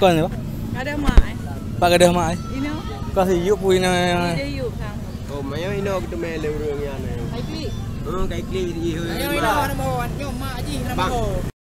con nữa Ada mai. pak ada mai Ino. có thì giúp vui nè Dia yuk kang. Oh, mày ino kita main lewat rumah ni. Ai pi. Kayak kli di. Ayo ino nama wan nyom mak ji nama